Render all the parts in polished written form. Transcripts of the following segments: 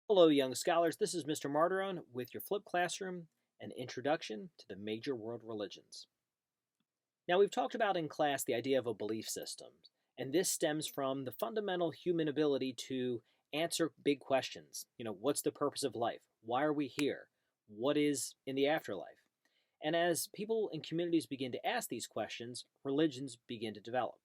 Hello, young scholars. This is Mr. Martiron with your Flip Classroom, an introduction to the major world religions. Now, we've talked about in class the idea of a belief system, and this stems from the fundamental human ability to answer big questions. What's the purpose of life? Why are we here? What is in the afterlife? And as people and communities begin to ask these questions, religions begin to develop.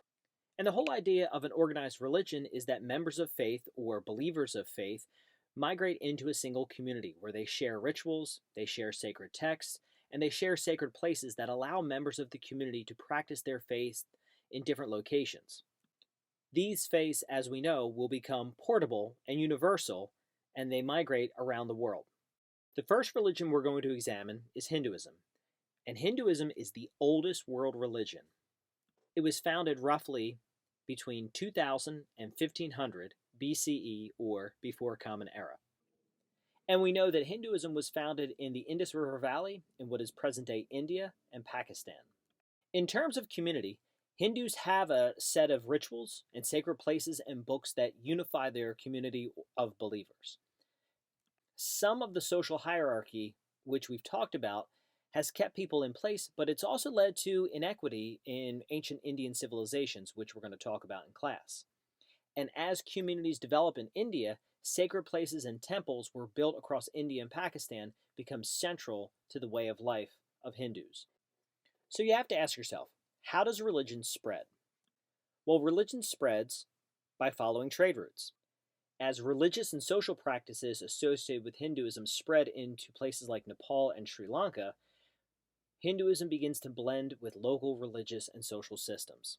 And the whole idea of an organized religion is that members of faith or believers of faith migrate into a single community where they share rituals, they share sacred texts, and they share sacred places that allow members of the community to practice their faith in different locations. These faiths, as we know, will become portable and universal, and they migrate around the world. The first religion we're going to examine is Hinduism, and Hinduism is the oldest world religion. It was founded roughly between 2000 and 1500 BCE, or before Common Era. And we know that Hinduism was founded in the Indus River Valley in what is present-day India and Pakistan. In terms of community, Hindus have a set of rituals and sacred places and books that unify their community of believers. Some of the social hierarchy, which we've talked about, has kept people in place, but it's also led to inequity in ancient Indian civilizations, which we're going to talk about in class. And as communities develop in India, sacred places and temples were built across India and Pakistan become central to the way of life of Hindus. So you have to ask yourself, how does religion spread? Well, religion spreads by following trade routes. As religious and social practices associated with Hinduism spread into places like Nepal and Sri Lanka, Hinduism begins to blend with local religious and social systems.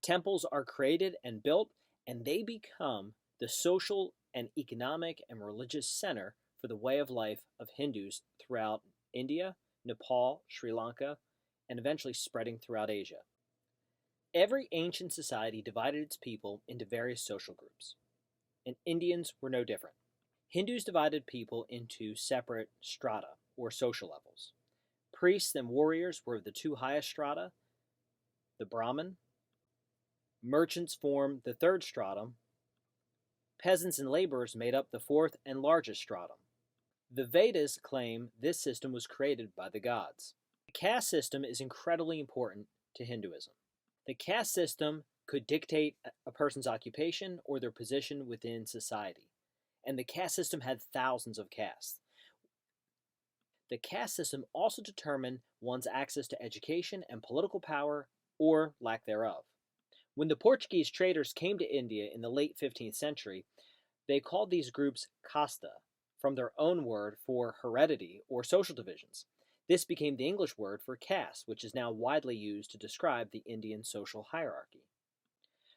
Temples are created and built, and they become the social and economic and religious center for the way of life of Hindus throughout India, Nepal, Sri Lanka, and eventually spreading throughout Asia. Every ancient society divided its people into various social groups, and Indians were no different. Hindus divided people into separate strata, or social levels. Priests and warriors were the two highest strata, the Brahmin. Merchants formed the third stratum. Peasants and laborers made up the fourth and largest stratum. The Vedas claim this system was created by the gods. The caste system is incredibly important to Hinduism. The caste system could dictate a person's occupation or their position within society, and the caste system had thousands of castes. The caste system also determined one's access to education and political power, or lack thereof. When the Portuguese traders came to India in the late 15th century, they called these groups casta, from their own word for heredity or social divisions. This became the English word for caste, which is now widely used to describe the Indian social hierarchy.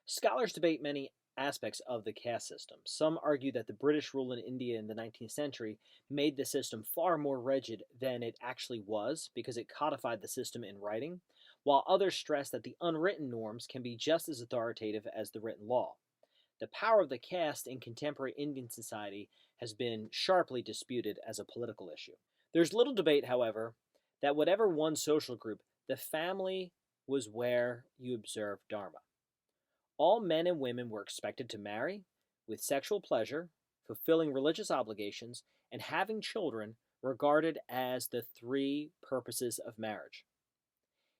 Scholars debate many aspects of the caste system. Some argue that the British rule in India in the 19th century made the system far more rigid than it actually was because it codified the system in writing, while others stress that the unwritten norms can be just as authoritative as the written law. The power of the caste in contemporary Indian society has been sharply disputed as a political issue. There's little debate, however, that whatever one social group, the family was where you observed Dharma. All men and women were expected to marry, with sexual pleasure, fulfilling religious obligations, and having children regarded as the three purposes of marriage.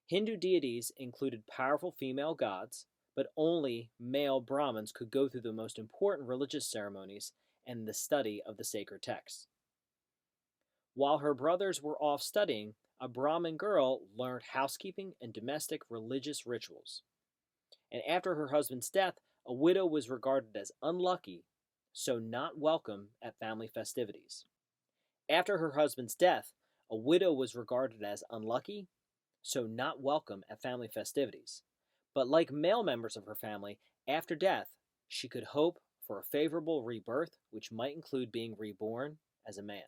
Hindu deities included powerful female gods, but only male Brahmins could go through the most important religious ceremonies and the study of the sacred texts. While her brothers were off studying, a Brahmin girl learned housekeeping and domestic religious rituals. And after her husband's death, a widow was regarded as unlucky, so not welcome at family festivities. After her husband's death, a widow was regarded as unlucky, so not welcome at family festivities. But like male members of her family, after death, she could hope for a favorable rebirth, which might include being reborn as a man.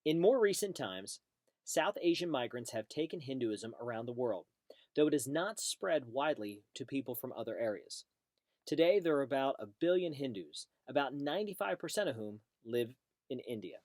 In more recent times, South Asian migrants have taken Hinduism around the world, though it has not spread widely to people from other areas. Today, there are about 1 billion Hindus, about 95% of whom live in India.